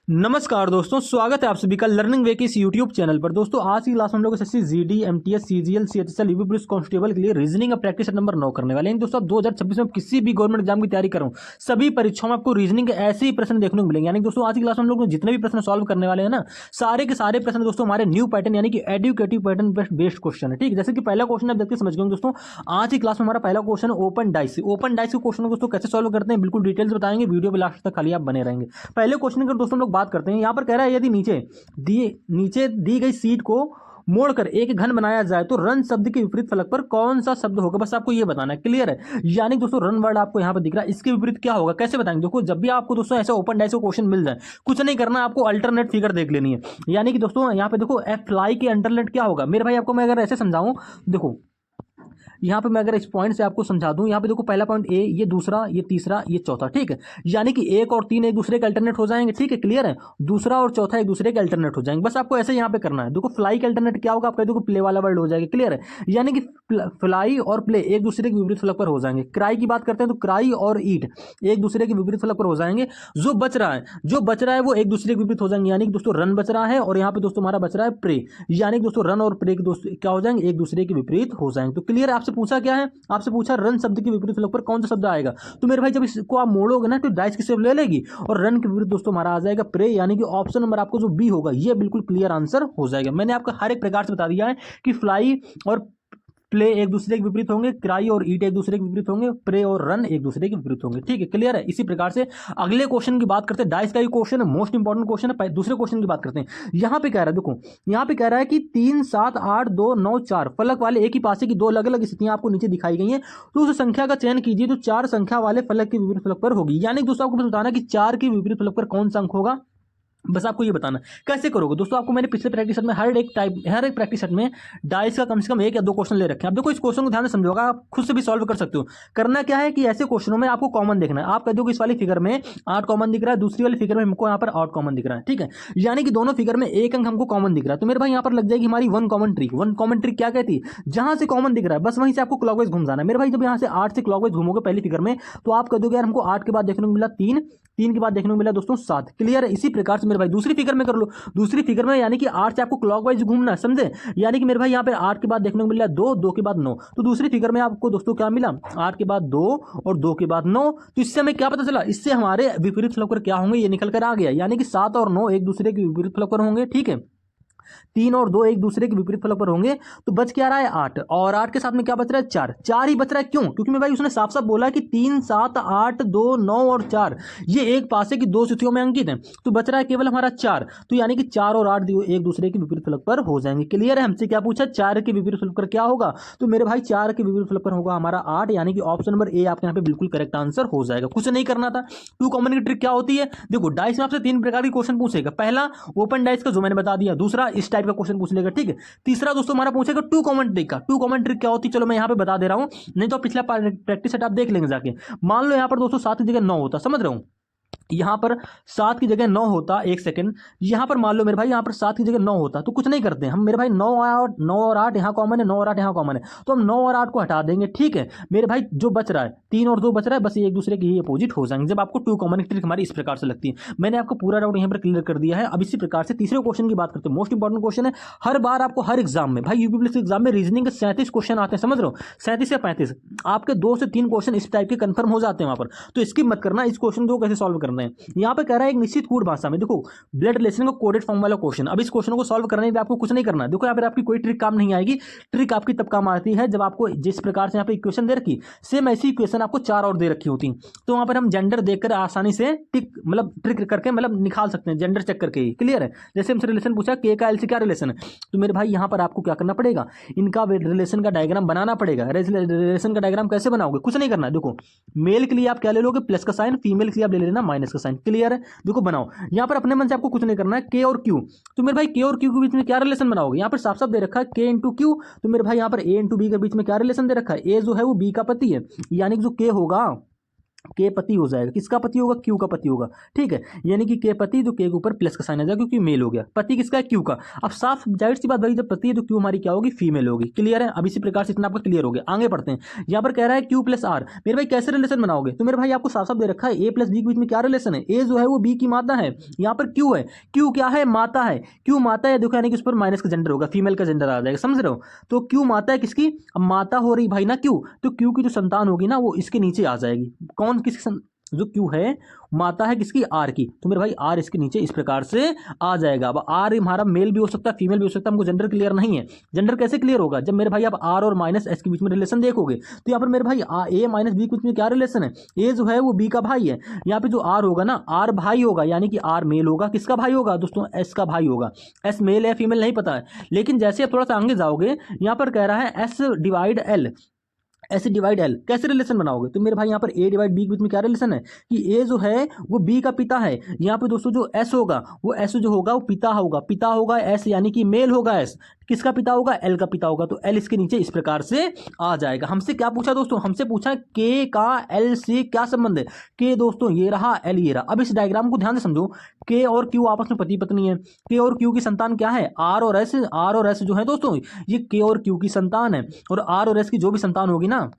नमस्कार दोस्तों, स्वागत है आप सभी का लर्निंग वे के इस यूट्यूब चैनल पर। दोस्तों आज की क्लास में हम लोग SSC GD MTS CGL CHSL UP police constable के लिए रीजनिंग का प्रैक्टिस नंबर 9 करने वाले हैं। दोस्तों आप 2026 में किसी भी गवर्नमेंट एग्जाम की तैयारी करो, सभी परीक्षाओं में आपको रीजनिंग के ऐसे ही प्रश्न देखने को मिलेंगे। यानी दोस्तों आज की क्लास में हम लोग जितने भी प्रश्न सॉल्व करने वाले हैं ना, सारे के सारे प्रश्न दोस्तों हमारे न्यू पैटर्न यानी कि एडुकेटिव पैटर्न बेस्ड क्वेश्चन है। ठीक है, जैसे कि पहला क्वेश्चन आप देखते समझ गए दोस्तों। आज की क्लास में हमारा पहला क्वेश्चन ओपन डाइस के क्वेश्चन को दोस्तों कैसे सॉल्व करते हैं बिल्कुल डिटेल्स बताएंगे। वीडियो पे लास्ट तक खाली आप बने रहेंगे। पहले क्वेश्चन की दोस्तों हम लोग बात करते हैं। यहाँ पर कह रहा है यदि नीचे दी गई सीट को मोड़कर एक घन बनाया जाए तो रन शब्द के विपरीत फलक पर कौन सा शब्द होगा, बस आपको ये बताना है। क्लियर है। यानी दोस्तों रन वर्ड आपको यहां पर दिख रहा है, इसके विपरीत क्या होगा कैसे बताएंगे। देखो जब भी आपको दोस्तों ऐसे ओपन डाइस का क्वेश्चन मिल जाए, कुछ नहीं करना, आपको अल्टरनेट फिगर देख लेनी है। यानी कि दोस्तों यहाँ पे देखो एफ फ्लाई के अल्टरनेट क्या होगा मेरे भाई, आपको मैं अगर ऐसे समझाऊं, देखो यहाँ पे मैं अगर इस पॉइंट से आपको समझा दूं, यहाँ पे देखो पहला पॉइंट ए, ये दूसरा, ये तीसरा, ये चौथा। ठीक है, यानी कि एक और तीन एक दूसरे के अल्टरनेट हो जाएंगे। ठीक है, क्लियर है। दूसरा और चौथा एक दूसरे के अल्टरनेट हो जाएंगे। बस आपको ऐसे यहाँ पे करना है। देखो फ्लाई के अल्टरनेट क्या होगा, आपका देखो प्ले वाला वर्ड हो जाएगा। क्लियर है, यानी कि फ्लाई और प्ले एक दूसरे के विपरीत फलक पर हो जाएंगे। क्राई की बात करते हैं तो क्राई और ईट एक दूसरे के विपरीत फलक पर हो जाएंगे। जो बच रहा है वो एक दूसरे के विपरीत हो जाएंगे। यानी कि दोस्तों रन बच रहा है और यहाँ पे दोस्तों हमारा बच रहा है प्रे, यानी कि दोस्तों रन और प्रे के दोस्तों क्या हो जाएंगे, एक दूसरे के विपरीत हो जाएंगे। तो क्लियर है। आपसे पूछा क्या है, आपसे पूछा रन शब्द के विपरीत फलक पर कौन सा शब्द आएगा। तो मेरे भाई जब इसको आप मोड़ोगे ना तो डाइस की शेप ले लेगी और रन के विपरीत दोस्तों हमारा आ जाएगा प्रे, यानी कि ऑप्शन नंबर आपको जो बी होगा ये बिल्कुल क्लियर आंसर हो जाएगा। मैंने आपको हर एक प्रकार से बता दिया है कि फ्लाई और प्ले एक दूसरे के विपरीत होंगे, क्राई और ईट एक दूसरे के विपरीत होंगे, प्रे और रन एक दूसरे के विपरीत होंगे। ठीक है, क्लियर है। इसी प्रकार से अगले क्वेश्चन की बात करते हैं। डाइस का ही क्वेश्चन है, मोस्ट इंपॉर्टेंट क्वेश्चन है। दूसरे क्वेश्चन की बात करते हैं। यहाँ पे कह रहा है, देखो यहाँ पे कह रहा है कि 3 7 8 2 9 4 फलक वाले एक ही पासे की दो अलग अलग स्थितियां आपको नीचे दिखाई गई हैं, तो उस संख्या का चयन कीजिए जो 4 संख्या वाले फलक के विपरीत फलक पर होगी। यानी दोस्तों आपको बस बताना कि 4 के विपरीत फलक पर कौन सा अंक होगा, बस आपको ये बताना कैसे करोगे। दोस्तों आपको मैंने पिछले प्रैक्टिस सेट में हर एक प्रैक्टिस सेट में डाइस का कम से कम 1 या 2 क्वेश्चन ले रखे हैं। आप देखो इस क्वेश्चन को ध्यान से समझोगा, आप खुद से भी सॉल्व कर सकते हो। करना क्या है कि ऐसे क्वेश्चनों में आपको कॉमन देखना है। आप कह दो कि इस वाली फिगर में 8 कॉमन दिख रहा है, दूसरी वाली फिगर में हमको यहाँ पर 8 कॉमन दिख रहा है। ठीक है, यानी कि दोनों फिगर में एक अंक हमको कॉमन दिख रहा है। तो मेरे भाई यहाँ पर लग जाएगी हमारी वन कॉमन ट्रिक क्या कहती है, जहां से कॉमन दिख रहा है बस वहीं से आपको क्लॉकवाइज घूम जाना है। मेरे भाई जब यहाँ से 8 से क्लॉकवाइज घूमोगे पहली फिगर में, तो आप कह दोगे यार हमको 8 के बाद देखने को मिला 3, 3 के बाद देखने को मिला दोस्तों 7। क्लियर है। इसी प्रकार से मेरे भाई दूसरी फिगर में कर लो। दूसरी फिगर में यानी कि 8 से आपको क्लॉकवाइज घूमना है, समझे। यानी कि मेरे भाई यहाँ पे 8 के बाद देखने को मिल रहा है 2, 2 के बाद 9। तो दूसरी फिगर में आपको दोस्तों क्या मिला, 8 के बाद 2 और 2 के बाद 9। तो इससे हमें क्या पता चला, इससे हमारे विपरीत फलक पर क्या होंगे ये निकल कर आ गया। यानी कि 7 और 9 एक दूसरे के विपरीत फलक पर होंगे। ठीक है, 3 और 2 एक दूसरे के विपरीत फलक पर होंगे। तो बच क्या रहा है 8, और 8 के साथ में क्या बच रहा है 4, 4 ही बच रहा है। क्यों, क्योंकि मेरे भाई उसने साफ साफ बोला कि 3 7 8 2 9 और 4 ये एक पासे की दो स्थितियों में अंकित है। तो बच रहा है केवल हमारा 4। तो यानी कि 4 और 8 एक दूसरे के विपरीत फलक पर हो जाएंगे। क्लियर है। हमसे क्या पूछा, 4 के विपरीत फलक पर क्या होगा। तो मेरे भाई 4 के विपरीत फलक पर होगा हमारा 8, यानी कि ऑप्शन नंबर ए आपके यहाँ पे बिल्कुल करेक्ट आंसर हो जाएगा। कुछ नहीं करना था। टू कॉमन की ट्रिक क्या होती है, देखो डाइस में आपसे 3 प्रकार के क्वेश्चन पूछेगा। पहला ओपन डाइस का जो मैंने बता दिया, दूसरा इस टाइप का क्वेश्चन पूछ लेगा। ठीक है, तीसरा दोस्तों हमारा पूछेगा टू कॉमन ट्रिक का। टू कॉमन ट्रिक क्या होती है चलो मैं यहां पे बता दे रहा हूं, नहीं तो पिछला प्रैक्टिस सेट आप देख लेंगे जाके। मान लो यहां पर दोस्तों 7 की जगह 9 होता, समझ रहे हो, यहां पर 7 की जगह 9 होता, एक सेकंड, यहां पर मान लो मेरे भाई यहां पर 7 की जगह 9 होता, तो कुछ नहीं करते हम मेरे भाई 9 और 8 यहां कॉमन है, 9 और 8 यहां कॉमन है, तो हम 9 और 8 को हटा देंगे। ठीक है मेरे भाई, जो बच रहा है 3 और 2 बच रहा है, बस ये एक दूसरे के ही अपोजिट हो जाएंगे। जब आपको टू कॉमन की ट्रिक हमारी इस प्रकार से लगती है, मैंने आपको पूरा डाउट यहां पर क्लियर कर दिया है। अब इसी प्रकार से तीसरे क्वेश्चन की बात करते हैं। मोस्ट इंपॉर्टेंट क्वेश्चन है, हर बार आपको हर एग्जाम में भाई यूपी पुलिस एग्जाम में रीजनिंग के 37 क्वेश्चन आते हैं, समझ रहे हो, 37 या 35 आपके 2 से 3 क्वेश्चन इस टाइप के कंफर्म हो जाते हैं वहां पर। तो इसकी मत करना, इस क्वेश्चन को कैसे सॉल्व करना है। यहाँ पे कह रहा है एक निश्चित कोड भाषा में, देखो ब्लड रिलेशन का कोडेड फॉर्म वाला क्वेश्चन। अब इस क्वेश्चन को सॉल्व करने में आपको कुछ नहीं करना है। देखो यहाँ पर आपकी कोई ट्रिक काम नहीं आएगी। ट्रिक आपकी तब काम आती है जब आपको जिस प्रकार से यहाँ पे इक्वेशन दे रखी, सेम ऐसी इक्वेशन आपको 4 और दे रखी होती, तो वहां पर हम जेंडर देखकर आसानी से टिक मतलब ट्रिक करके मतलब निकाल सकते हैं, जेंडर चेक करके ही। क्लियर है। जैसे हमसे रिलेशन पूछा के का एल से क्या रिलेशन है, तो मेरे भाई यहाँ पर आपको क्या करना पड़ेगा, इनका रिलेशन का डायग्राम बनाना पड़ेगा। रिलेशन का डायग्राम कैसे बनाओगे, कुछ नहीं करना। देखो मेल के लिए आप क्या ले लोगे, प्लस का साइन, फीमेल के लिए आप ले लेना माइनस का साइन। क्लियर है। देखो बनाओ, यहाँ पर अपने मन से आपको कुछ नहीं करना है। के और क्यू, तो मेरे भाई के और क्यू के बीच में क्या रिलेशन बनाओगे, यहाँ पर साफ साफ दे रखा है के इंटू क्यू, तो मेरे भाई यहाँ पर ए इंटू बी के बीच में क्या रिलेशन दे रखा है, ए जो है वो बी का पति है, यानी कि जो के होगा के पति हो जाएगा। किसका पति होगा? क्यू का पति होगा। ठीक है, यानी कि के पति, तो के के ऊपर प्लस का साइन आ जाएगा क्योंकि मेल हो गया। पति किसका है? क्यू का। अब साफ जाहिर सी बात भाई, जब पति है तो क्यू हमारी क्या होगी? फीमेल होगी। क्लियर है? अब इसी प्रकार से इतना आपका क्लियर हो गया। आगे बढ़ते हैं। यहाँ पर कह रहा है क्यू प्लस आर। मेरे भाई कैसे रिलेशन बनाओगे? तो मेरे भाई आपको साफ साफ दे रखा है ए प्लस बी के बीच में क्या रिलेशन है? ए जो है वो बी की माता है, यहाँ पर क्यू है। क्यू क्या है? माता है। क्यू माता है, देखो यानी कि उस पर माइनस का जेंडर होगा, फीमेल का जेंडर आ जाएगा। समझ रहे हो? तो क्यू माता है किसकी? अब माता हो रही भाई ना क्यू, तो क्यू की जो संतान होगी ना वो इसके नीचे आ जाएगी। कौन? किसकी? जो क्यू है माता है किसकी? आर की। तो मेरे भाई आर इसके नीचे इस प्रकार से आ जाएगा। अब आर हमारा मेल भी हो सकता है, फीमेल भी हो सकता है, हमको जेंडर क्लियर नहीं है। जेंडर कैसे क्लियर होगा? जब मेरे भाई आप आर और माइनस एस के बीच में रिलेशन देखोगे तो यहाँ पर मेरे भाई ए माइनस बी के बीच में क्या रिलेशन है? ए जो है वो बी का भाई है। यहाँ पे जो आर होगा ना, आर भाई होगा, यानी कि आर मेल होगा। किसका भाई होगा दोस्तों? एस का भाई होगा। एस मेल है फीमेल नहीं पता है, लेकिन जैसे आप थोड़ा सा आगे जाओगे यहाँ पर कह रहा है एस डिवाइड एल। ऐसे डिवाइड एल कैसे रिलेशन बनाओगे? तो मेरे भाई यहाँ पर ए डिवाइड बी के बीच में क्या रिलेशन है कि ए जो है वो बी का पिता है। यहाँ पे दोस्तों जो एस होगा वो एस जो होगा वो पिता होगा। पिता होगा एस, यानी कि मेल होगा एस। किसका पिता होगा? एल का पिता होगा। तो एल इसके नीचे इस प्रकार से आ जाएगा। हमसे क्या पूछा दोस्तों? हमसे पूछा के का एल से क्या संबंध है? के दोस्तों ये रहा, एल ये रहा। अब इस डायग्राम को ध्यान से समझो। के और क्यू आपस में पति पत्नी है। के और क्यू की संतान क्या है? आर और एस। आर और एस जो है दोस्तों ये के और क्यू की संतान है। और आर और एस की जो भी संतान होगी ना,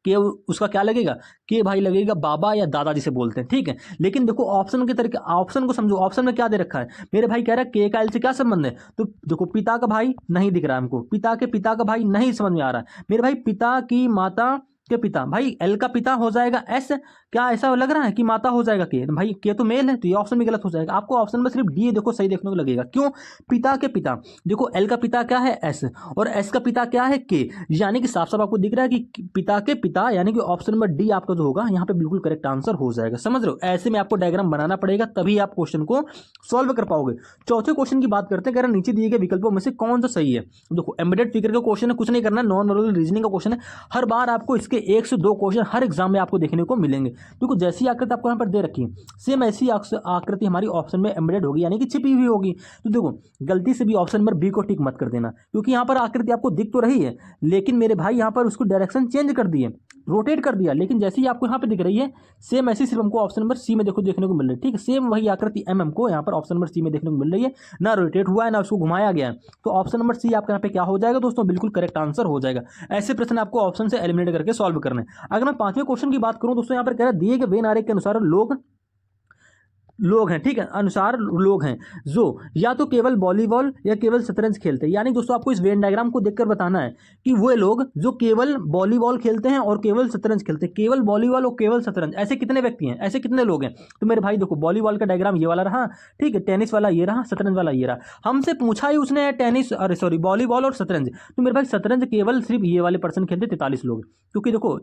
के उसका क्या लगेगा? के भाई लगेगा बाबा या दादा जिसे बोलते हैं। ठीक है, लेकिन देखो ऑप्शन के तरीके, ऑप्शन को समझो। ऑप्शन में क्या दे रखा है? मेरे भाई कह रहा है के का एल से क्या संबंध है? तो देखो पिता का भाई नहीं दिख रहा है हमको, पिता के पिता का भाई नहीं समझ में आ रहा है। मेरे भाई पिता की माता के पिता, भाई एल का पिता हो जाएगा एस। क्या ऐसा लग रहा है कि माता हो जाएगा के? भाई के तो मेल है, तो ये ऑप्शन भी गलत हो जाएगा। आपको ऑप्शन में सिर्फ डी देखो सही देखने को लगेगा। क्यों? पिता के पिता, देखो एल का पिता क्या है? एस, और एस का पिता क्या है? के। यानी कि साफ साफ आपको दिख रहा है कि पिता के पिता, यानी कि ऑप्शन नंबर डी आपका जो होगा यहाँ पे बिल्कुल करेक्ट आंसर हो जाएगा। समझ रहे हो? ऐसे में आपको डायग्राम बनाना पड़ेगा, तभी आप क्वेश्चन को सॉल्व कर पाओगे। चौथे क्वेश्चन की बात करते हैं। कह रहे नीचे दिए गए विकल्पों में से कौन सा सही है? देखो एम्बेडेड फिगर का क्वेश्चन है, कुछ नहीं करना, नॉन वर्बल रीजनिंग का क्वेश्चन है। हर बार आपको इसके 1 से 2 क्वेश्चन हर एग्जाम में आपको देखने को मिलेंगे। देखो जैसी आकृति आपको यहाँ पर दे रखी है, सेम ऐसी आकृति हमारी ऑप्शन में एम्बेडेड होगी, यानी कि छिपी हुई होगी। तो देखो गलती से भी ऑप्शन नंबर बी को टिक मत कर देना, क्योंकि यहाँ पर आकृति आपको दिख तो रही है, लेकिन मेरे भाई यहाँ पर उसको डायरेक्शन चेंज कर दिए, रोटेट कर दिया। लेकिन जैसे ही आपको यहाँ पे दिख रही है सेम ऐसी सिर्फ हमको ऑप्शन नंबर सी में देखो देखने को मिल रही है। ठीक है, सेम वही आकृति एम को यहाँ पर ऑप्शन नंबर सी में देखने को मिल रही है, ना रोटेट हुआ है ना उसको घुमाया गया है। तो ऑप्शन नंबर सी आपका यहाँ पे क्या हो जाएगा दोस्तों? बिल्कुल करेक्ट आंसर हो जाएगा। ऐसे प्रश्न आपको ऑप्शन से एलिमिनेट करके सॉल्व करने। अगर मैं 5वें क्वेश्चन की बात करूं दोस्तों, यहाँ पर कह रहा है दिए गए वेन आरेख के अनुसार लोग हैं। ठीक है, अनुसार लोग हैं जो या तो केवल वॉलीबॉल या केवल शतरंज खेलते हैं। यानी दोस्तों आपको इस वेन डायग्राम को देखकर बताना है कि वो लोग जो केवल वॉलीबॉल खेलते हैं और केवल शतरंज खेलते हैं। केवल वॉलीबॉल और केवल शतरंज, ऐसे कितने व्यक्ति हैं, ऐसे कितने लोग हैं? तो मेरे भाई देखो वॉलीबॉल का डायग्राम ये वाला रहा, ठीक है, टेनिस वाला ये रहा, शतरंज वाला ये रहा। हमसे पूछा ही उसने टेनिस, अरे सॉरी, वॉलीबॉल और शतरंज। तो मेरे भाई शतरंज केवल सिर्फ ये वाले पर्सन खेलते 43 लोग, क्योंकि देखो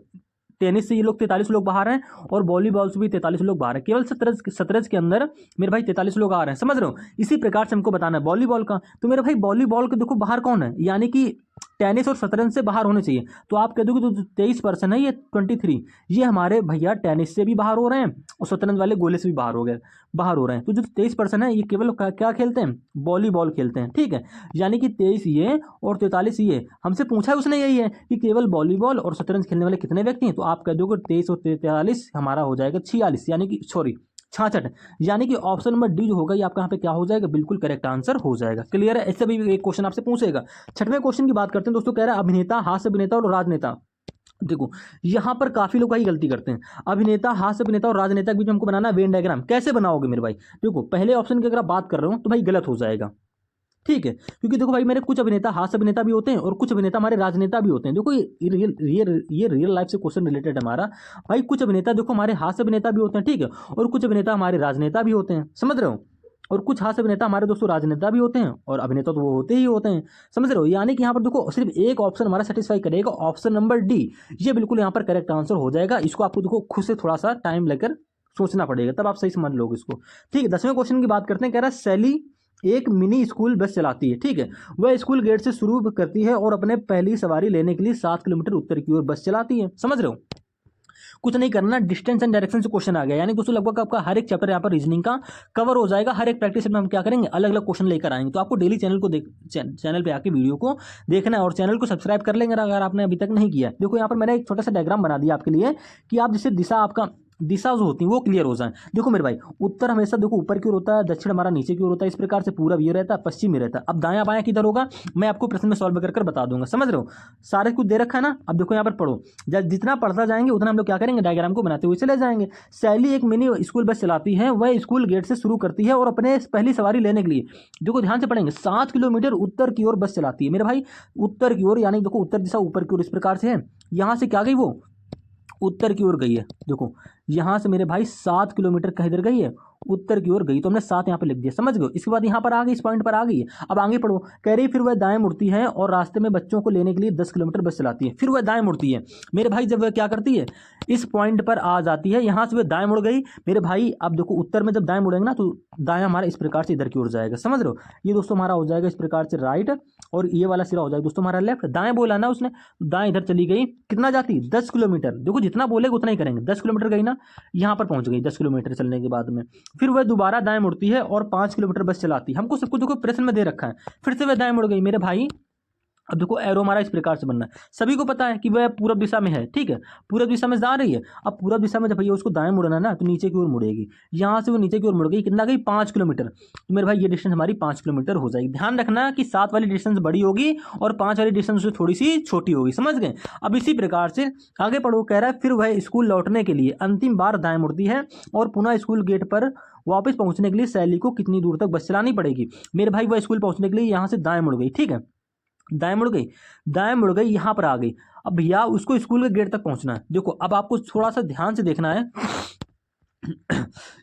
टेनिस से ये लोग 43 लोग बाहर हैं और वॉलीबॉल से भी 43 लोग बाहर हैं। केवल शतरंज के अंदर मेरे भाई 43 लोग आ रहे हैं। समझ रहे हो? इसी प्रकार से हमको बताना है वॉलीबॉल का। तो मेरे भाई वॉलीबॉल के देखो बाहर कौन है, यानी कि टेनिस और शतरंज से बाहर होने चाहिए। तो आप कह दोगे तो 23% है, ये 23 ये हमारे भैया टेनिस से भी बाहर हो रहे हैं और शतरंज वाले गोले से भी बाहर हो रहे हैं। तो जो 23% है ये केवल क्या खेलते हैं? वॉलीबॉल खेलते हैं। ठीक है, यानी कि 23 ये और 43 ये। हमसे पूछा है उसने यही है कि केवल वॉलीबॉल और शतरंज खेलने वाले कितने व्यक्ति हैं? तो आप कह दोगे 23 और 43 हमारा हो जाएगा 46, यानी कि सॉरी 66, यानी कि ऑप्शन नंबर डी जो होगा ये आपका यहाँ पे क्या हो जाएगा? बिल्कुल करेक्ट आंसर हो जाएगा। क्लियर है? ऐसे भी एक क्वेश्चन आपसे पूछेगा। 6वें क्वेश्चन की बात करते हैं दोस्तों। कह रहा है अभिनेता, हास्य अभिनेता और राजनेता। देखो यहाँ पर काफी लोग ही गलती करते हैं। अभिनेता, हास्य अभिनेता और राजनेता के बीच में हमको बनाना वेन डायग्राम। कैसे बनाओगे मेरे भाई? देखो पहले ऑप्शन की अगर आप बात कर रहे हो तो भाई गलत हो जाएगा। ठीक है, क्योंकि देखो भाई मेरे कुछ अभिनेता हास्य अभिनेता भी होते हैं और कुछ अभिनेता हमारे राजनेता भी होते हैं। देखो ये रियल लाइफ से क्वेश्चन रिलेटेड है हमारा। भाई कुछ अभिनेता देखो हमारे हास्य अभिनेता भी होते हैं, ठीक है, और कुछ अभिनेता हमारे राजनेता भी होते हैं। समझ रहे हो? और कुछ हास्य अभिनेता हमारे दोस्तों राजनेता भी होते हैं और अभिनेता तो वो होते ही होते हैं। समझ रहे हो? यानी कि यहाँ पर देखो सिर्फ एक ऑप्शन हमारा सेटिस्फाई करेगा, ऑप्शन नंबर डी। ये बिल्कुल यहाँ पर करेक्ट आंसर हो जाएगा। इसको आपको देखो खुद से थोड़ा सा टाइम लेकर सोचना पड़ेगा, तब आप सही समझ लोगे इसको। ठीक है, 10वें क्वेश्चन की बात करते हैं। कह रहा है सैली एक मिनी स्कूल बस चलाती है। ठीक है, वह स्कूल गेट से शुरू करती है और अपने पहली सवारी लेने के लिए 7 किलोमीटर उत्तर की ओर बस चलाती है। समझ रहे हो? कुछ नहीं करना, डिस्टेंस एंड डायरेक्शन से क्वेश्चन आ गया। यानी दोस्तों लगभग आपका हर एक चैप्टर यहाँ पर रीजनिंग का कवर हो जाएगा। हर एक प्रैक्टिस में हम क्या करेंगे? अलग अलग क्वेश्चन लेकर आएंगे। तो आपको डेली चैनल पे आके वीडियो को देखना है और चैनल को सब्सक्राइब कर लेंगे अगर आपने अभी तक नहीं किया। देखो यहाँ पर मैंने एक छोटा सा डायग्राम बना दिया आपके लिए कि आप जैसे दिशा आपका दिशा जो होती है वो क्लियर हो जाए। देखो मेरे भाई, उत्तर हमेशा देखो ऊपर की ओर होता है, दक्षिण हमारा नीचे की ओर होता है, इस प्रकार से पूरब ये रहता है, पश्चिम ये रहता है। अब दायां बायां किधर होगा मैं आपको प्रश्न में सॉल्व कर बता दूंगा, समझ रहे हो। सारे कुछ दे रखा है ना। अब देखो यहाँ पर पढ़ो, जब जितना पढ़ता जाएंगे उतना हम लोग क्या करेंगे, डायग्राम को बनाते हुए चले जाएंगे। शैली एक मिनी स्कूल बस चलाती है, वह स्कूल गेट से शुरू करती है और अपने पहली सवारी लेने के लिए, देखो ध्यान से पढ़ेंगे, 7 किलोमीटर उत्तर की ओर बस चलाती है। मेरे भाई उत्तर की ओर, यानी देखो उत्तर दिशा ऊपर की ओर इस प्रकार से है, यहाँ से क्या गई वो उत्तर की ओर गई है। देखो यहां से मेरे भाई 7 किलोमीटर कहीं इधर गई है, उत्तर की ओर गई, तो हमने 7 यहाँ पे लिख दिया, समझ गए। इसके बाद यहाँ पर आ गई, इस पॉइंट पर आ गई है। अब आगे पढ़ो, कह रही फिर वह दाएं मुड़ती है और रास्ते में बच्चों को लेने के लिए 10 किलोमीटर बस चलाती है। फिर वह दाएं मुड़ती है मेरे भाई, जब वह क्या करती है, इस पॉइंट पर आ जाती है, यहाँ से वह दाएं मुड़ गई मेरे भाई। अब देखो उत्तर में जब दाएं मुड़ेंगे ना, तो दाएं हमारा इस प्रकार से इधर की ओर जाएगा, समझ रहे हो। ये दोस्तों हमारा हो जाएगा इस प्रकार से राइट, और ये वाला सिरा हो जाएगा दोस्तों हमारा लेफ्ट। दाएं बोला ना उसने, दाएं इधर चली गई, कितना जाती 10 किलोमीटर, देखो जितना बोलेगा उतना ही करेंगे। 10 किलोमीटर गई ना, यहाँ पर पहुंच गई 10 किलोमीटर चलने के बाद में। फिर वह दोबारा दाएं मुड़ती है और 5 किलोमीटर बस चलाती है। हमको सब कुछ देखो प्रश्न में दे रखा है। फिर से वह दाएं मुड़ गई मेरे भाई। अब देखो एरो हमारा इस प्रकार से बनना है, सभी को पता है कि वह पूरब दिशा में है, ठीक है, पूरब दिशा में जा रही है। अब पूरब दिशा में जब भैया उसको दाएं मुड़ना है ना, तो नीचे की ओर मुड़ेगी, यहाँ से वो नीचे की ओर मुड़ गई, कितना गई 5 किलोमीटर। तो मेरे भाई ये डिस्टेंस हमारी 5 किलोमीटर हो जाएगी। ध्यान रखना कि 7 वाली डिस्टेंस बड़ी होगी और 5 वाली डिस्टेंस उससे थोड़ी सी छोटी होगी, समझ गए। अब इसी प्रकार से आगे पढ़ो, कह रहा है फिर वह स्कूल लौटने के लिए अंतिम बार दाएं मुड़ती है और पुनः स्कूल गेट पर वापस पहुंचने के लिए शैली को कितनी दूर तक बस चलानी पड़ेगी। मेरे भाई वह स्कूल पहुंचने के लिए यहाँ से दाएं मुड़ गई, ठीक है, दाएं मुड़ गई, दाएं मुड़ गई, यहाँ पर आ गई। अब भैया उसको स्कूल के गेट तक पहुंचना है। देखो अब आपको थोड़ा सा ध्यान से देखना है।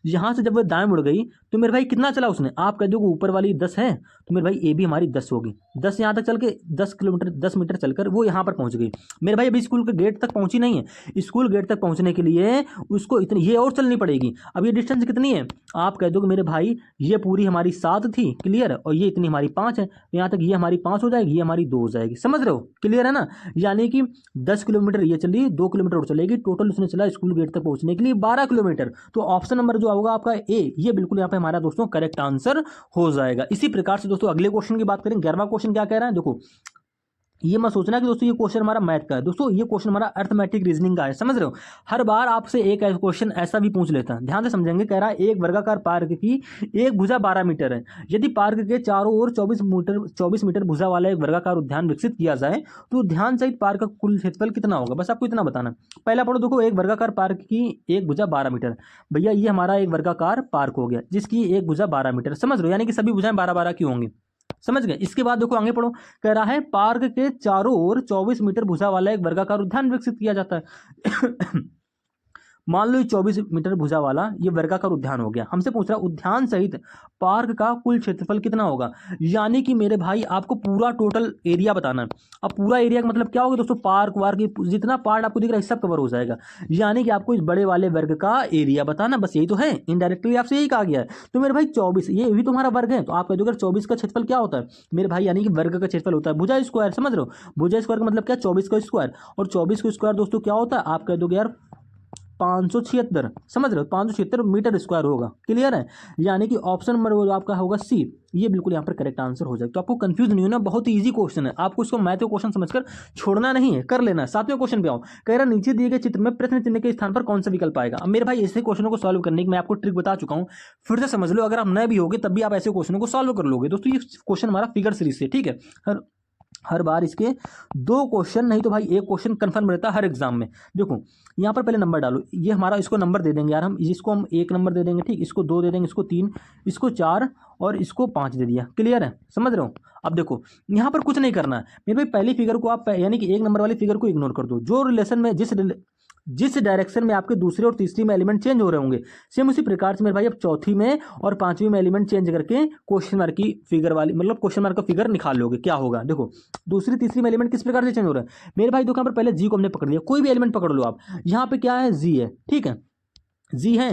यहां से जब वह दाएं मुड़ गई तो मेरे भाई कितना चला उसने, आप कह दो ऊपर वाली 10 है, तो मेरे भाई ए भी हमारी 10 होगी। 10 यहाँ तक चल के 10 किलोमीटर 10 मीटर चलकर वो यहाँ पर पहुंच गई। मेरे भाई अभी स्कूल के गेट तक पहुंची नहीं है, स्कूल गेट तक पहुंचने के लिए उसको इतनी ये और चलनी पड़ेगी। अब ये डिस्टेंस कितनी है, आप कह दो कि मेरे भाई ये पूरी हमारी 7 थी, क्लियर, और ये इतनी हमारी 5 है, यहाँ तक ये हमारी 5 हो जाएगी, ये हमारी 2 हो जाएगी, समझ रहे हो, क्लियर है ना। यानी कि 10 किलोमीटर ये चली, 2 किलोमीटर और चलेगी, टोटल उसने चला स्कूल गेट तक पहुंचने के लिए 12 किलोमीटर। तो ऑप्शन नंबर जो होगा आपका ए, ये बिल्कुल यहाँ पे हमारा दोस्तों करेक्ट आंसर हो जाएगा। इसी प्रकार से दोस्तों अगले क्वेश्चन की बात करें, 11वां क्वेश्चन क्या कह रहा है, देखो ये मत सोचना कि दोस्तों ये क्वेश्चन हमारा मैथ का है, दोस्तों ये क्वेश्चन हमारा अर्थमेटिक रीजनिंग का है, समझ रहे हो। हर बार आपसे एक क्वेश्चन ऐसा भी पूछ लेता है, ध्यान से समझेंगे। कह रहा है एक वर्गाकार पार्क की एक भुजा 12 मीटर है, यदि पार्क के चारों ओर 24 मीटर भुजा वाला एक वर्गाकार उद्यान विकसित किया जाए तो उद्यान सहित पार्क का कुल क्षेत्रफल कितना होगा, बस आपको इतना बताना। पहला पढ़ो, देखो एक वर्गाकार पार्क की एक भुजा 12 मीटर, भैया ये हमारा एक वर्गाकार पार्क हो गया जिसकी एक भुजा 12 मीटर, समझ रहे हो, यानी कि सभी भुजाएं 12-12 की होंगी, समझ गए। इसके बाद देखो आगे पढ़ो, कह रहा है पार्क के चारों ओर 24 मीटर भुजा वाला एक वर्गाकार उद्यान विकसित किया जाता है। मान लो 24 मीटर भुजा वाला ये वर्गाकार उद्यान हो गया। हमसे पूछ रहा उद्यान सहित पार्क का कुल क्षेत्रफल कितना होगा, यानी कि मेरे भाई आपको पूरा टोटल एरिया बताना है। अब पूरा एरिया का मतलब क्या होगा दोस्तों, पार्क वार्क जितना पार्ट आपको दिख रहा है सब कवर हो जाएगा, यानी कि आपको इस बड़े वाले वर्ग का एरिया बताना, बस यही तो है, इनडायरेक्टली आपसे यही कहा गया है। तो मेरे भाई 24 ये भी तुम्हारा वर्ग है, तो आप कह दो 24 का क्षेत्रफल क्या होता है मेरे भाई, यानी कि वर्ग का क्षेत्रफल होता है भुजा स्क्वायर, समझ रहे हो। भुजा स्क्वायर का मतलब क्या, 24 का स्क्वायर, और 24 का स्क्वायर दोस्तों क्या होता है, आप कह दोगे यार 576, समझ रहे हो, 576 मीटर स्क्वायर होगा, क्लियर है। यानी कि ऑप्शन नंबर आपका होगा सी, ये बिल्कुल यहाँ पर करेक्ट आंसर हो जाएगा। तो आपको कंफ्यूज नहीं होना, बहुत ही इजी क्वेश्चन है, आपको इसको मैथ का क्वेश्चन समझकर छोड़ना नहीं है, कर लेना है। 7वें क्वेश्चन पे आओ, कह रहा नीचे दिए गए चित्र में प्रश्न चिन्ह के स्थान पर कौन सा विकल्प आएगा। अब मेरे भाई ऐसे क्वेश्चनों को सॉल्व करने की मैं आपको ट्रिक बता चुका हूँ, फिर से समझ लो, अगर आप नए भी होगे तब भी आप ऐसे क्वेश्चनों को सॉल्व कर लोगे। दोस्तों ये क्वेश्चन हमारा फिगर सीरीज से, ठीक है, हर बार इसके 2 क्वेश्चन नहीं तो भाई एक क्वेश्चन कंफर्म रहता है हर एग्जाम में। देखो यहाँ पर पहले नंबर डालो, ये हमारा इसको नंबर दे देंगे यार हम, इसको हम 1 नंबर दे देंगे, ठीक, इसको 2 दे देंगे, इसको 3, इसको 4 और इसको 5 दे दिया, क्लियर है, समझ रहे हो। अब देखो यहाँ पर कुछ नहीं करना है मेरे भाई, पहली फिगर को आप यानी कि 1 नंबर वाली फिगर को इग्नोर कर दो। जो रिलेशन में जिस डायरेक्शन में आपके दूसरे और तीसरी में एलिमेंट चेंज हो रहे होंगे, सेम उसी प्रकार से मेरे भाई अब चौथी में और 5वीं में एलिमेंट चेंज करके क्वेश्चन मार्क की फिगर वाली, मतलब क्वेश्चन मार्क का फिगर निकाल लोगे, क्या होगा। देखो दूसरी तीसरी में एलिमेंट किस प्रकार से चेंज हो रहा है मेरे भाई, देखो यहाँ पर पहले जी को हमने पकड़ लिया, कोई भी एलिमेंट पकड़ लो आप, यहाँ पे क्या है जी है, ठीक है, जी है,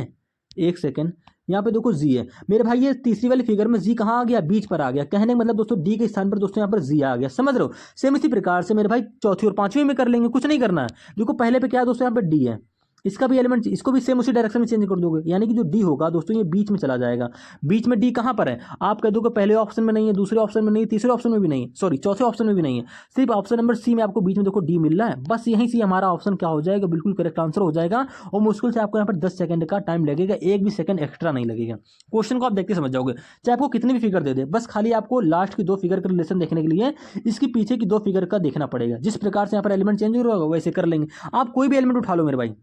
एक सेकेंड, यहाँ पे देखो जी है मेरे भाई, ये तीसरी वाली फिगर में जी कहाँ आ गया, बीच पर आ गया, कहने का मतलब दोस्तों डी के स्थान पर दोस्तों यहाँ पर जी आ गया, समझ रहे हो। सेम इसी प्रकार से मेरे भाई चौथी और 5वीं में कर लेंगे, कुछ नहीं करना है। देखो पहले पे क्या है दोस्तों, यहाँ पे डी है, इसका भी एलिमेंट, इसको भी सेम उसी डायरेक्शन में चेंज कर दोगे, यानी कि जो डी होगा दोस्तों ये बीच में चला जाएगा। बीच में डी कहाँ पर है, आप कह दोगे पहले ऑप्शन में नहीं है, दूसरे ऑप्शन में नहीं, तीसरे ऑप्शन में भी नहीं है, सॉरी चौथे ऑप्शन में भी नहीं है, सिर्फ ऑप्शन नंबर सी में आपको बीच में देखो डी मिल रहा है। बस यहीं से हमारा ऑप्शन क्या हो जाएगा, बिल्कुल करेक्ट आंसर हो जाएगा। और मुश्किल से आपको यहाँ पर 10 सेकंड का टाइम लगेगा, एक भी सेकंड एक्स्ट्रा नहीं लगेगा। क्वेश्चन को आप देखते समझ जाओगे, चाहे आपको कितने भी फिगर दे दे, बस खाली आपको लास्ट की 2 फिगर का रिलेशन देखने के लिए इसकी पीछे की 2 फिगर का देखना पड़ेगा। जिस प्रकार से यहाँ पर एलिमेंट चेंज हो रहा होगा वैसे कर लेंगे। आप कोई भी एलिमेंट उठा लो मेरे भाई,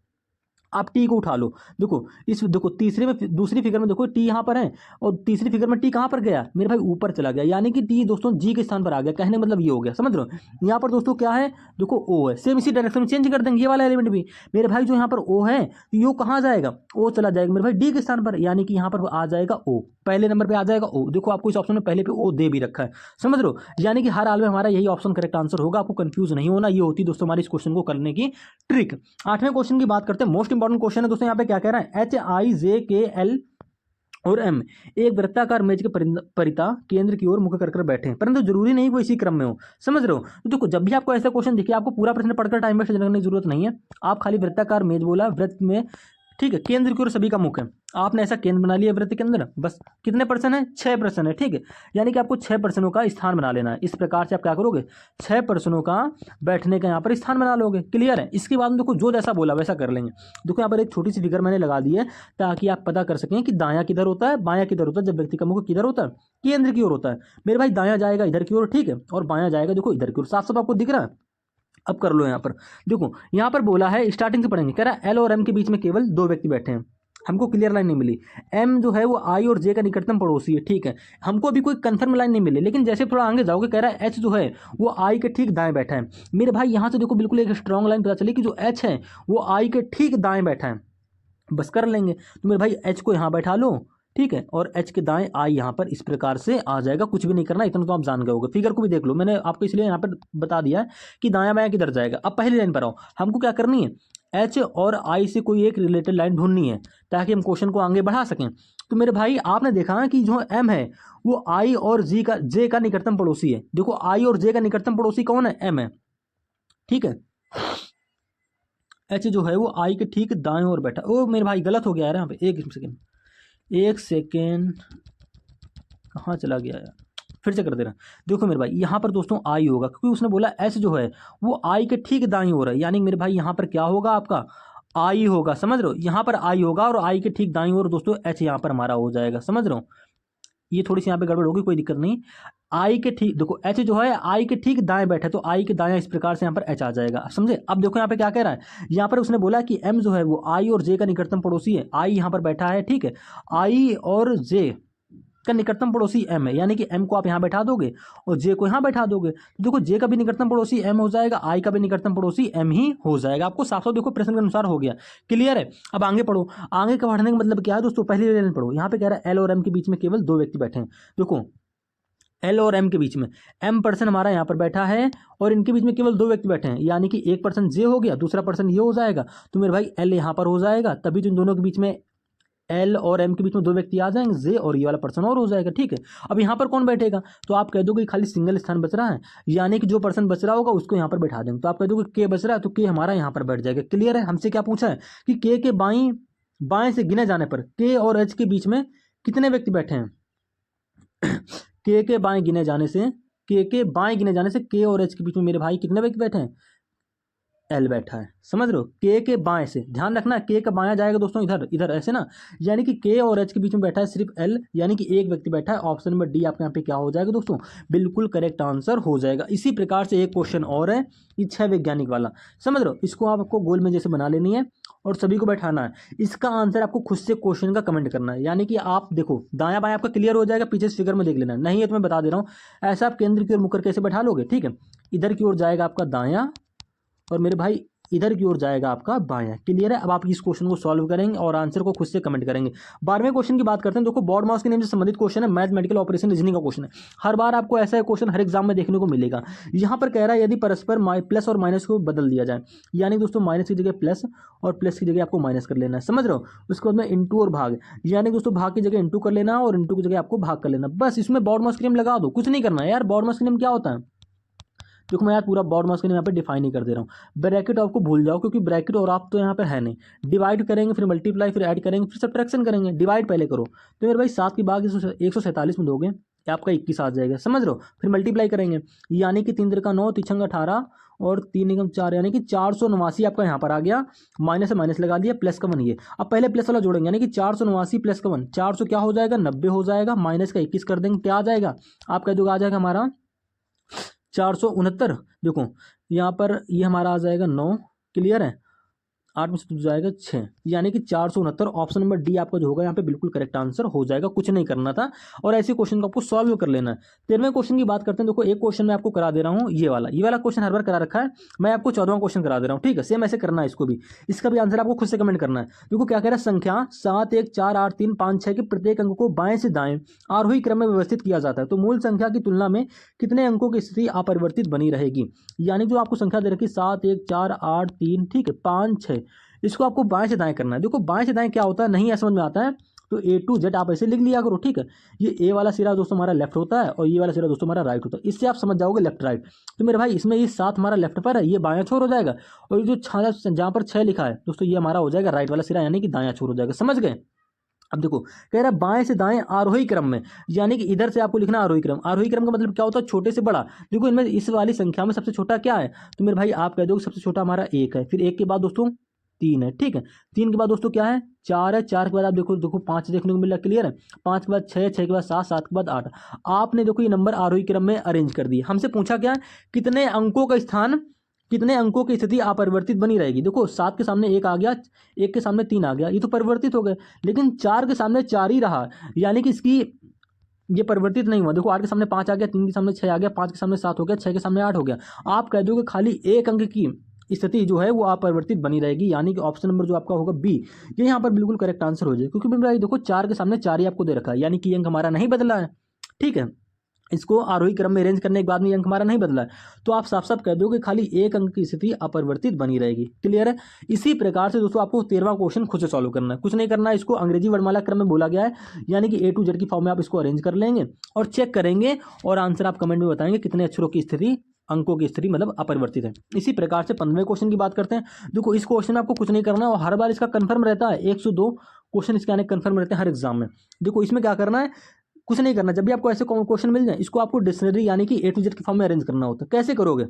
आप टी को उठा लो, देखो इस देखो तीसरे में, दूसरी फिगर में देखो टी यहाँ पर है और तीसरी फिगर में टी कहाँ पर गया मेरे भाई, ऊपर चला गया, यानी कि टी दोस्तों जी के स्थान पर आ गया। कहने मतलब ये हो गया, समझ रहे हो। यहाँ पर दोस्तों क्या है, देखो ओ है, सेम इसी डायरेक्शन में चेंज कर देंगे ये वाला एलिमेंट भी मेरे भाई। जो यहाँ पर ओ है तो ये कहाँ जाएगा, ओ चला जाएगा मेरे भाई डी के स्थान पर, यानी कि यहाँ पर आ जाएगा ओ, पहले नंबर पर आ जाएगा ओ। देखो आपको इस ऑप्शन में पहले पे ओ दे भी रखा है, समझ रहे हो। यानी कि हर हाल में हमारा यही ऑप्शन करेक्ट आंसर होगा, आपको कंफ्यूज नहीं होना। ये होती दोस्तों हमारी इस क्वेश्चन को करने की ट्रिक। 8वें क्वेश्चन की बात करते हैं, मोस्ट इंपॉर्टेंट क्वेश्चन है दोस्तों। यहाँ पे क्या कह रहा है, HIJKL और M एक वृत्ताकार मेज के परिता केंद्र की ओर मुख कर बैठे हैं, परंतु जरूरी नहीं वो इसी क्रम में हो, समझ रहे हो। तो देखो जब भी आपको ऐसा क्वेश्चन दिखे, आपको पूरा प्रश्न पढ़कर टाइम वेस्ट करने की जरूरत नहीं है। आप खाली वृत्ताकार मेज बोला, वृत्त में ठीक है, केंद्र की ओर सभी का मुख है, आपने ऐसा केंद्र बना लिया वृत्त के अंदर। बस कितने पर्सन है, 6 पर्सन है, ठीक है। यानी कि आपको 6 पर्सनों का स्थान बना लेना है। इस प्रकार से आप क्या करोगे, 6 पर्सनों का बैठने का यहाँ पर स्थान बना लोगे, क्लियर है। इसके बाद देखो जो जैसा बोला वैसा कर लेंगे। देखो यहाँ पर एक छोटी सी फिगर मैंने लगा दी है ताकि आप पता कर सकें कि दायां किधर होता है, बायां किधर होता है। जब व्यक्ति का मुख किधर होता है, केंद्र की ओर होता है मेरे भाई, दायां जाएगा इधर की ओर, ठीक है, और बायां जाएगा देखो इधर की ओर। साफ साफ आपको दिख रहा है। अब कर लो यहाँ पर, देखो यहाँ पर बोला है, स्टार्टिंग से पढ़ेंगे, कह रहा है एल और एम के बीच में केवल 2 व्यक्ति बैठे हैं। हमको क्लियर लाइन नहीं मिली। एम जो है वो आई और जे का निकटतम पड़ोसी है, ठीक है। हमको अभी कोई कंफर्म लाइन नहीं मिली, लेकिन जैसे थोड़ा आगे जाओगे कह रहा है एच जो है वो आई के ठीक दाएं बैठा है। मेरे भाई यहाँ से देखो बिल्कुल एक स्ट्रॉन्ग लाइन पता चली कि जो एच है वो आई के ठीक दाएं बैठा है। बस कर लेंगे। तो मेरे भाई एच को यहाँ बैठा लो, ठीक है, और एच के दाएं आई यहाँ पर इस प्रकार से आ जाएगा। कुछ भी नहीं करना, इतना तो आप जान गए होगे। फिगर को भी देख लो, मैंने आपको इसलिए यहाँ पर बता दिया है कि दायां बायां किधर जाएगा। अब पहली लाइन पर आओ, हमको क्या करनी है, एच और आई से कोई एक रिलेटेड लाइन ढूंढनी है ताकि हम क्वेश्चन को आगे बढ़ा सकें। तो मेरे भाई आपने देखा ना कि जो एम है वो आई और जे का निकटतम पड़ोसी है। देखो आई और जे का निकटतम पड़ोसी कौन है, एम है, ठीक है। एच जो है वो आई के ठीक दाएं ओर बैठा। ओ मेरे भाई गलत हो गया यार, यहाँ पे एक सेकेंड कहाँ चला गया यार, फिर से कर दे रहा। देखो मेरे भाई यहाँ पर दोस्तों आई होगा, क्योंकि उसने बोला एस जो है वो आई के ठीक दाईं ओर है, यानी मेरे भाई यहाँ पर क्या होगा, आपका आई होगा, समझ रहे हो। यहाँ पर आई होगा और आई के ठीक दाईं ओर दोस्तों एच यहाँ पर हमारा हो जाएगा, समझ रहे हो। ये थोड़ी सी यहाँ पे गड़बड़ होगी, कोई दिक्कत नहीं। आई के ठीक देखो एच जो है आई के ठीक दाएं बैठा है, तो आई के दाएं इस प्रकार से यहाँ पर एच आ जाएगा, समझे। अब देखो यहाँ पे क्या कह रहा है, यहाँ पर उसने बोला कि एम जो है वो आई और जे का निकटतम पड़ोसी है। आई यहाँ पर बैठा है, ठीक है, आई और जे का निकटतम पड़ोसी एम है, यानी कि एम को आप यहाँ बैठा दोगे और जे को यहाँ बैठा दोगे। तो देखो जे का भी निकटतम पड़ोसी एम हो जाएगा, आई का भी निकटतम पड़ोसी एम ही हो जाएगा। आपको साफ साफ देखो प्रश्न के अनुसार हो गया, क्लियर है। अब आगे पढ़ो, आगे का पढ़ने का मतलब क्या है दोस्तों, पहली लाइन पढ़ो। यहाँ पे कह रहा है एल और एम के बीच में केवल 2 व्यक्ति बैठे हैं। देखो एल और एम के बीच में एम पर्सन हमारा यहाँ पर बैठा है और इनके बीच में केवल 2 व्यक्ति बैठे हैं, यानी कि एक पर्सन जे हो गया, दूसरा पर्सन ये हो जाएगा। तो मेरे भाई एल यहाँ पर हो जाएगा, तभी तो इन दोनों के बीच में एल और एम के बीच में 2 व्यक्ति आ जाएंगे, जे और ये वाला पर्सन और हो जाएगा, ठीक है। अब यहाँ पर कौन बैठेगा, तो आप कह दोगे खाली सिंगल स्थान बच रहा है, यानी कि जो पर्सन बच रहा होगा उसको यहाँ पर बैठा देंगे। तो आप कह दोगे के बच रहा है, तो के हमारा यहाँ पर बैठ जाएगा, क्लियर है। हमसे क्या पूछा है कि के बाएं से गिने जाने पर के और एच के बीच में कितने व्यक्ति बैठे हैं। के बाएं गिने जाने से के और एच के बीच में मेरे भाई कितने व्यक्ति बैठे हैं, एल बैठा है, समझ रहे हो। के बाएं से ध्यान रखना, के का बायां जाएगा दोस्तों इधर इधर ऐसे ना, यानी कि के और एच के बीच में बैठा है सिर्फ एल, यानी कि एक व्यक्ति बैठा है। ऑप्शन नंबर डी आपके यहाँ पे क्या हो जाएगा दोस्तों, बिल्कुल करेक्ट आंसर हो जाएगा। इसी प्रकार से एक क्वेश्चन और है, ये 6 वैज्ञानिक वाला, समझ रहे हो। इसको आपको गोल में जैसे बना लेनी है और सभी को बैठाना है। इसका आंसर आपको खुद से क्वेश्चन का कमेंट करना है, यानी कि आप देखो दायां बायां आपका क्लियर हो जाएगा, पीछे फिगर में देख लेना, नहीं है तो मैं बता दे रहा हूँ। ऐसा आप केंद्र की ओर मुकर कैसे बैठा लोगे, ठीक है। इधर की ओर जाएगा आपका दायां और मेरे भाई इधर की ओर जाएगा आपका बायां, क्लियर है। अब आप इस क्वेश्चन को सॉल्व करेंगे और आंसर को खुद से कमेंट करेंगे। 12वें क्वेश्चन की बात करते हैं। देखो बोर्ड मास के नेम से संबंधित क्वेश्चन है, मैथमेटिकल ऑपरेशन रीजनिंग का क्वेश्चन है। हर बार आपको ऐसा क्वेश्चन हर एग्जाम में देखने को मिलेगा। यहाँ पर कह रहा है यदि परस्पर प्लस और माइनस को बदल दिया जाए, यानी दोस्तों माइनस की जगह प्लस और प्लस की जगह आपको माइनस कर लेना है, समझ रहे हो। उसके बाद में इंटू और भाग, यानी दोस्तों भाग की जगह इंटू कर लेना और इंटू की जगह आपको भाग कर लेना। बस इसमें बोर्ड मास के नेम लगा दो, कुछ नहीं करना है यार। बोर्ड मास के नेम क्या होता है, देखो मैं यार पूरा बॉड मास के यहाँ पे डिफाइन ही कर दे रहा हूँ। ब्रैकेट आपको भूल जाओ क्योंकि ब्रैकेट और आप तो यहाँ पर है नहीं। डिवाइड करेंगे फिर मल्टीप्लाई फिर ऐड करेंगे फिर सब्ट्रैक्शन करेंगे। डिवाइड पहले करो तो मेरे भाई 7 की भाग 147 में दोगे ये आपका 21 आ जाएगा, समझ रहे हो। फिर मल्टीप्लाई करेंगे यानी कि 3 3 का 9 3 18 और 3 एकम 4 यानी कि 489 आपका यहाँ पर आ गया। माइनस से माइनस लगा दिया, प्लस का 1 ये। अब पहले प्लस वाला जोड़ेंगे यानी कि 489 प्लस का 1 400 क्या हो जाएगा 90 हो जाएगा। माइनस का 21 कर देंगे क्या आ जाएगा आप कह दोगे आ जाएगा हमारा 469। देखो यहाँ पर ये हमारा आ जाएगा 9, क्लियर है। 8 में से जाएगा 6 यानी कि 469। ऑप्शन नंबर डी आपका जो होगा यहाँ पे बिल्कुल करेक्ट आंसर हो जाएगा, कुछ नहीं करना था। और ऐसे क्वेश्चन को आपको सॉल्व कर लेना है। 13वें क्वेश्चन की बात करते हैं। देखो एक क्वेश्चन मैं आपको करा दे रहा हूँ, ये वाला क्वेश्चन हर बार करा रखा है, मैं आपको 14वां क्वेश्चन करा दे रहा हूँ, ठीक है। सेम ऐसे करना है इसको भी, इसका भी आंसर आपको खुद से कमेंट करना है। देखो क्या कह रहा है, संख्या 7 1 4 8 3 5 6 के प्रत्येक अंक को बाएं से दाएं आरोही क्रम में व्यवस्थित किया जाता है तो मूल संख्या की तुलना में कितने अंकों की स्थिति अपरिवर्तित बनी रहेगी। यानी जो आपको संख्या दे रखी 7 1 4 8 3 ठीक है 5 6, इसको आपको बाएं से दाएं करना है। देखो बाएं से दाएं क्या होता है नहीं समझ में आता है तो A to Z आप ऐसे लिख लिया करो, ठीक है। ये ए वाला सिरा दोस्तों हमारा लेफ्ट होता है और ये वाला सिरा दोस्तों हमारा राइट होता है, इससे आप समझ जाओगे लेफ्ट राइट। तो मेरे भाई इसमें ये 7 हमारा लेफ्ट पर है, ये बायां छोर हो जाएगा। और ये जो जहाँ पर 6 लिखा है दोस्तों ये हमारा हो जाएगा राइट वाला सिरा यानी कि दायां छोर हो जाएगा, समझ गए। अब देखो कह रहा है बाएं से दाएं आरोही क्रम में, यानी कि इधर से आपको लिखना आरोही क्रम। आरोही क्रम का मतलब क्या होता है छोटे से बड़ा। देखो इनमें इस वाली संख्या में सबसे छोटा क्या है तो मेरे भाई आप कह दो सबसे छोटा हमारा 1 है, फिर 1 के बाद दोस्तों 3 है, ठीक है। 3 के बाद दोस्तों क्या है 4 है, 4 के बाद आप देखो 5 देखने को मिल रहा है, क्लियर है। 5 के बाद 6, 6 के बाद 7, 7 के बाद 8। आपने देखो ये नंबर आरोही क्रम में अरेंज कर दिए। हमसे पूछा क्या कितने अंकों का स्थान कितने अंकों की स्थिति अपरिवर्तित बनी रहेगी। देखो 7 के सामने 1 आ गया, 1 के सामने 3 आ गया, ये तो परिवर्तित हो गए। लेकिन 4 के सामने 4 ही रहा यानी कि इसकी ये परिवर्तित नहीं हुआ। देखो 8 के सामने 5 आ गया, 3 के सामने 6 आ गया, 5 के सामने 7 हो गया, 6 के सामने 8 हो गया। आप कह दोगे खाली एक अंक की स्थिति जो है वो अपरिवर्तित बनी रहेगी, यानी कि ऑप्शन नंबर जो आपका होगा बी ये यहाँ पर बिल्कुल करेक्ट आंसर हो जाए। क्योंकि भाई देखो 4 के सामने 4 ही आपको दे रखा है यानी कि अंक हमारा नहीं बदला है, ठीक है। इसको आरोही क्रम में अरेंज करने के बाद में अंक हमारा नहीं बदला है तो आप साफ साफ कह दोगे खाली एक अंक की स्थिति अपरिवर्तित बनी रहेगी, क्लियर है। इसी प्रकार से दोस्तों आपको 13वां क्वेश्चन खुद से सॉल्व करना है, कुछ नहीं करना है। इसको अंग्रेजी वर्णमाला क्रम में बोला गया है यानी कि A to Z की फॉर्म में आप इसको अरेंज कर लेंगे और चेक करेंगे और आंसर आप कमेंट में बताएंगे कितने अक्षरों की स्थिति अंकों की स्थिति मतलब अपरिवर्तित है। इसी प्रकार से 15वें क्वेश्चन की बात करते हैं। देखो इस क्वेश्चन में आपको कुछ नहीं करना और हर बार इसका कंफर्म रहता है, 102 क्वेश्चन इसके आने कंफर्म रहते हैं हर एग्जाम में। देखो इसमें क्या करना है कुछ नहीं करना, जब भी आपको ऐसे क्वेश्चन मिल जाए इसको आपको डिक्शनरी यानी कि A to Z की फॉर्म में अरेंज करना होता है। कैसे करोगे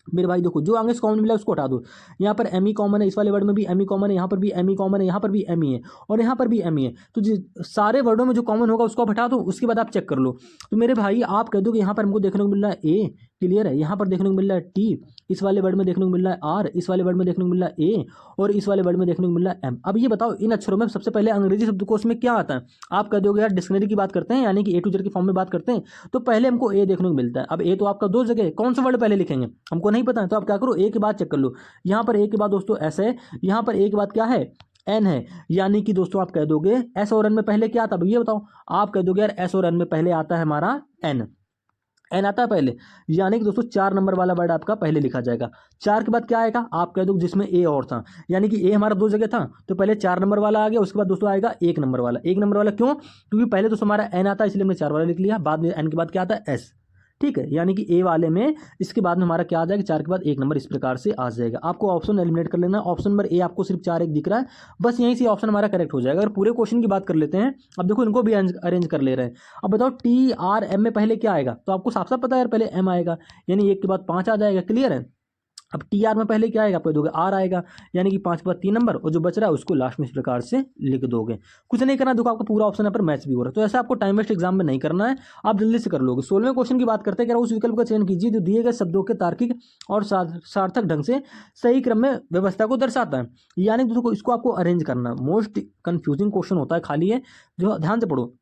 मेरे भाई, देखो जो आगे कॉमन मिला उसको हटा दो। यहाँ पर एम ई कॉमन है, इस वाले वर्ड में भी एम ई कॉमन है, यहाँ पर भी एम ई कॉमन है, यहाँ पर भी एम ई है और यहाँ पर भी एम ई है। तो सारे वर्डों में जो कॉमन होगा उसको आप हटा दो, उसके बाद आप चेक कर लो। तो मेरे भाई आप कह दो कि यहाँ पर हमको देखने को मिल रहा है ए, क्लियर है। यहाँ पर देखने को मिल रहा है टी, इस वाले वर्ड में देखने को मिल रहा है आर, इस वाले वर्ड में देखने को मिल रहा है ए और इस वाले वर्ड में देखने को मिल रहा है एम। अब ये बताओ इन अक्षरों में सबसे पहले अंग्रेजी शब्दकोश में क्या आता है। आप कह दोगे यार डिक्शनरी की बात करते हैं यानी कि A to Z की फॉर्म में बात करते हैं तो पहले हमको ए देखने को मिलता है। अब ए तो आपका 2 जगह, कौन सा वर्ड पहले लिखेंगे हमको नहीं पता है तो आप क्या करो ए के बाद चेक कर लो। यहाँ पर ए के बाद दोस्तों एस है, यहाँ पर ए के बाद क्या है एन है, यानी कि दोस्तों आप कह दोगे एस और एन में पहले क्या आता है। अब ये बताओ आप कह दोगे यार एस और एन में पहले आता है हमारा एन, एन आता है पहले, यानी कि दोस्तों 4 नंबर वाला वर्ड आपका पहले लिखा जाएगा। 4 के बाद क्या आएगा आप कह दो जिसमें ए और था, यानी कि ए हमारा 2 जगह था तो पहले 4 नंबर वाला आ गया, उसके बाद दोस्तों आएगा 1 नंबर वाला। 1 नंबर वाला क्यों, क्योंकि पहले दोस्तों हमारा एन आता है इसलिए हमने 4 वाला लिख लिया, बाद में एन के बाद क्या आता है एस, ठीक है। यानी कि ए वाले में इसके बाद में हमारा क्या आ जाएगा 4 के बाद 1 नंबर, इस प्रकार से आ जाएगा। आपको ऑप्शन एलिमिनेट कर लेना, ऑप्शन नंबर ए आपको सिर्फ 4 1 दिख रहा है, बस यहीं से ऑप्शन हमारा करेक्ट हो जाएगा। अगर पूरे क्वेश्चन की बात कर लेते हैं, अब देखो इनको भी अरेंज कर ले रहे हैं। अब बताओ टी आर एम में पहले क्या आएगा, तो आपको साफ साफ पता है यार पहले एम आएगा यानी 1 के बाद 5 आ जाएगा, क्लियर है। अब टी आर में पहले क्या आएगा आप कह दोगे आर आएगा यानी कि 5 के बाद 3 नंबर और जो बच रहा है उसको लास्ट में इस प्रकार से लिख दोगे। कुछ नहीं करना, देखो आपका पूरा ऑप्शन यहाँ पर मैच भी हो रहा है तो ऐसा आपको टाइम वेस्ट एग्जाम में नहीं करना है, आप जल्दी से कर लोगे। 16वें क्वेश्चन की बात करते हैं, क्या उस विकल्प का चयन कीजिए जो दिए गए शब्दों के तार्किक और सार्थक ढंग से सही क्रम में व्यवस्था को दर्शाता है। यानी दोस्तों इसको आपको अरेंज करना, मोस्ट कंफ्यूजिंग क्वेश्चन होता है खाली है, जो ध्यान से पढ़ो।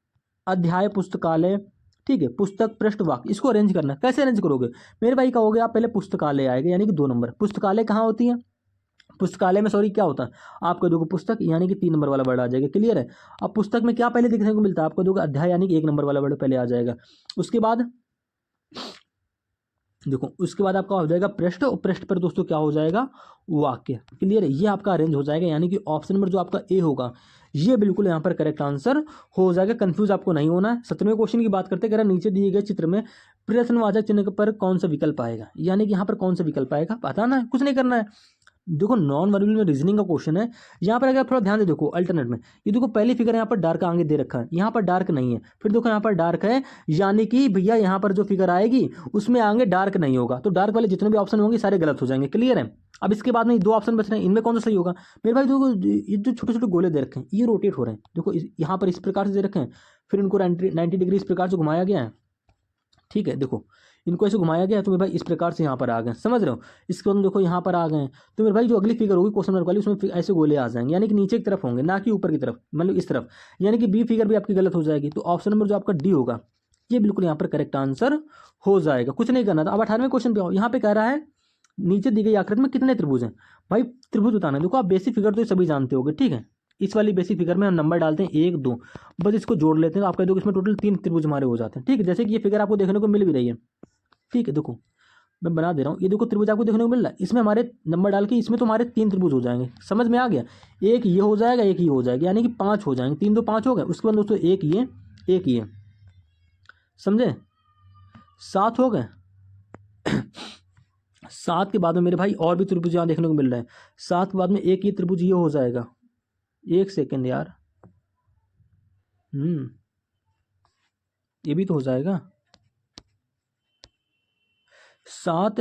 अध्याय पुस्तकालय, ठीक है, पुस्तक पृष्ठ वाक्य, इसको अरेंज करना। कैसे अरेंज करोगे मेरे भाई, कहोगे आप पहले पुस्तकालय आएगा यानी कि 2 नंबर। पुस्तकालय कहाँ होती है, पुस्तकालय में सॉरी क्या होता है आप कह दोगे पुस्तक यानी कि 3 नंबर वाला वर्ड आ जाएगा, क्लियर है। अब पुस्तक में क्या पहले देखने को मिलता है आप कह दोगे अध्याय यानी कि 1 नंबर वाला वर्ड पहले आ जाएगा। उसके बाद देखो उसके बाद आपका हो जाएगा पृष्ठ और पृष्ठ पर दोस्तों क्या हो जाएगा वाक्य, क्लियर है। ये आपका अरेंज हो जाएगा यानी कि ऑप्शन नंबर जो आपका ए होगा ये बिल्कुल यहाँ पर करेक्ट आंसर हो जाएगा, कंफ्यूज आपको नहीं होना है। 17वें क्वेश्चन की बात करते हैं, नीचे दिए गए चित्र में प्रश्नवाचक चिन्ह पर कौन सा विकल्प आएगा, यानी कि यहाँ पर कौन सा विकल्प आएगा बताना है, कुछ नहीं करना है। देखो नॉन वर्बल में रीजनिंग का क्वेश्चन है। यहाँ पर अगर थोड़ा ध्यान दे देखो अल्टरनेट में, ये देखो पहली फिगर यहाँ पर डार्क आगे दे रखा है, यहाँ पर डार्क नहीं है, फिर देखो यहाँ पर डार्क है, यानी कि भैया यहाँ पर जो फिगर आएगी उसमें आगे डार्क नहीं होगा, तो डार्क वाले जितने भी ऑप्शन होंगे सारे गलत हो जाएंगे। क्लियर है। अब इसके बाद में 2 ऑप्शन बच रहे हैं, इनमें कौन सा सही होगा मेरे भाई। देखो ये जो छोटे छोटे गोले दे रखे हैं ये रोटेट हो रहे हैं, देखो यहाँ पर इस प्रकार से दे रखे हैं, फिर इनको 90 डिग्री इस प्रकार से घुमाया गया है। ठीक है, देखो इनको ऐसे घुमाया गया तो मेरे भाई इस प्रकार से यहाँ पर आ गए, समझ रहे हो। इसके बाद देखो यहाँ पर आ गए, तो मेरे भाई जो अगली फिगर होगी क्वेश्चन मार्क वाली उसमें ऐसे गोले आ जाएंगे, यानी कि नीचे की तरफ होंगे ना कि ऊपर की तरफ, मतलब इस तरफ, यानी कि बी फिगर भी आपकी गलत हो जाएगी। तो ऑप्शन नंबर जो आपका डी होगा ये बिल्कुल यहाँ पर करेक्ट आंसर हो जाएगा, कुछ नहीं करना था। अब 18वें क्वेश्चन पे आओ, यहाँ पे कह रहा है नीचे दी गई आकृति में कितने त्रिभुज हैं। भाई त्रिभुज बताना है। देखो आप बेसिक फिगर तो ये सभी जानते होगे, ठीक है। इस वाली बेसिक फिगर में हम नंबर डालते हैं 1 2, बस इसको जोड़ लेते हैं तो आप कह दो इसमें टोटल 3 त्रिभुज हमारे हो जाते हैं। ठीक है, जैसे कि ये फिगर आपको देखने को मिल भी रही है। ठीक है, देखो मैं बना दे रहा हूँ, ये देखो त्रिभुज आपको देखने को मिल रहा है, इसमें हमारे नंबर डाल के इसमें तो हमारे 3 त्रिभुज हो जाएंगे, समझ में आ गया। एक ये हो जाएगा, एक ये हो जाएगा, यानी कि 5 हो जाएंगे, 3 तो 5 हो गए। उसके बाद दोस्तों एक ये समझे, 7 हो गए। 7 के बाद में मेरे भाई और भी त्रिभुज यहाँ देखने को मिल रहे हैं। 7 के बाद में एक ये त्रिभुज ये हो जाएगा, 1 सेकेंड यार, ये भी तो हो जाएगा। 7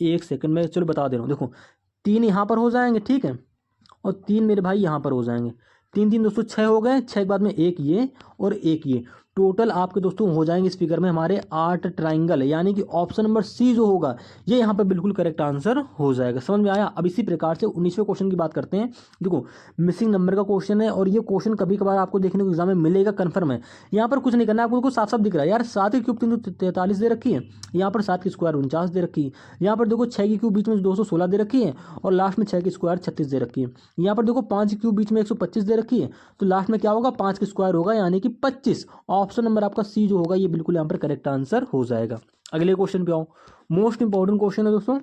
1 सेकंड में चलो बता दे रहा हूँ। देखो 3 यहाँ पर हो जाएंगे, ठीक है, और 3 मेरे भाई यहाँ पर हो जाएंगे। 3 3 दोस्तों 6 हो गए, 6 के बाद में एक ये और एक ये, टोटल आपके दोस्तों हो जाएंगे इस फिगर में हमारे 8 ट्राइंगल, यानी कि ऑप्शन नंबर सी जो होगा ये यहाँ पर बिल्कुल करेक्ट आंसर हो जाएगा। समझ में आया। अब इसी प्रकार से 19वें क्वेश्चन की बात करते हैं। देखो मिसिंग नंबर का क्वेश्चन है और ये क्वेश्चन कभी कभार आपको देखने को एग्जाम में मिलेगा, कंफर्म है। यहाँ पर कुछ नहीं करना है, आपको साफ साफ दिख रहा है यार। 7 की क्यूब 343 दे रखी है, यहाँ पर 7 की स्क्वायर 49 दे रखी है, यहाँ पर देखो 6 की क्यूब बीच में 216 दे रखी है और लास्ट में 6 की स्क्वायर 36 दे रखी है। यहाँ पर देखो 5 की क्यूब बीच में 125 दे रखी है, तो लास्ट में क्या होगा 5 की स्क्वायर होगा, यानी कि 25। ऑप्शन नंबर आपका सी जो होगा ये बिल्कुल यहाँ पर करेक्ट आंसर हो जाएगा। अगले क्वेश्चन पे आओ, मोस्ट इंपॉर्टेंट क्वेश्चन है दोस्तों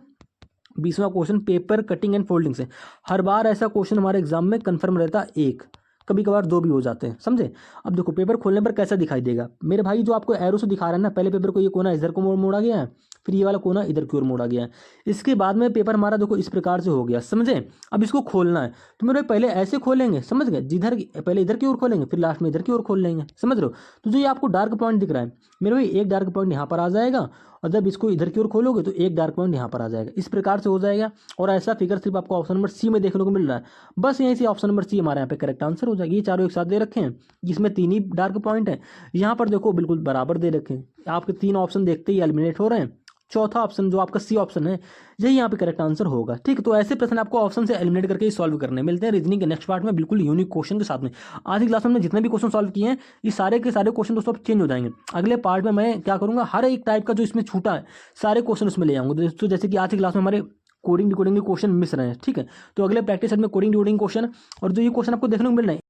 20वां question, paper cutting and folding से। हर बार ऐसा क्वेश्चन हमारे एग्जाम में कंफर्म रहता है, एक कभी कभार 2 भी हो जाते हैं, समझे। अब देखो पेपर खोलने पर कैसा दिखाई देगा मेरे भाई, जो आपको एरो से दिखा रहा है ना, पहले पेपर को ये कोना इधर को मोड़ा गया है, फिर ये वाला कोना इधर की ओर मोड़ा गया है। इसके बाद में पेपर हमारा देखो इस प्रकार से हो गया, समझे। अब इसको खोलना है तो मेरे पहले ऐसे खोलेंगे, समझ गए, जिधर पहले इधर की ओर खोलेंगे फिर लास्ट में इधर की ओर खोल लेंगे, समझ रहे हो। तो जो ये आपको डार्क पॉइंट दिख रहा है मेरे भाई, एक डार्क पॉइंट यहाँ पर आ जाएगा और जब इसको इधर की ओर खोलोगे तो एक डार्क पॉइंट यहाँ पर आ जाएगा, इस प्रकार से हो जाएगा। और ऐसा फिगर सिर्फ आपको ऑप्शन नंबर सी में देखने को मिल रहा है, बस यहीं से ऑप्शन नंबर सी हमारे यहाँ पे करेक्ट आंसर हो जाएगा। ये चारों एक साथ दे रखे हैं, जिसमें 3 ही डार्क पॉइंट है, यहाँ पर देखो बिल्कुल बराबर दे रखे हैं। आपके 3 ऑप्शन देखते ही एलिमिनेट हो रहे हैं, चौथा ऑप्शन जो आपका सी ऑप्शन है यही यहाँ पे करेक्ट आंसर होगा। ठीक है, तो ऐसे प्रश्न आपको ऑप्शन से एलिमिनेट करके ही सॉल्व करने मिलते हैं रीजनिंग के नेक्स्ट पार्ट में, बिल्कुल यूनिक क्वेश्चन के साथ में। आज की क्लास में जितने भी क्वेश्चन सॉल्व किए हैं ये सारे के सारे क्वेश्चन दोस्तों चेंज हो जाएंगे। अगले पार्ट में मैं क्या करूंगा, हर एक टाइप का जो इसमें छूटा है सारे क्वेश्चन उसमें ले आऊंगा दोस्तों। जैसे कि आज की क्लास में हमारे कोडिंग डिकोडिंग के क्वेश्चन मिस रहे हैं, ठीक है, तो अगले प्रैक्टिस सेट में कोडिंग डिकोडिंग क्वेश्चन और जो ये क्वेश्चन आपको देखने को मिल रहे हैं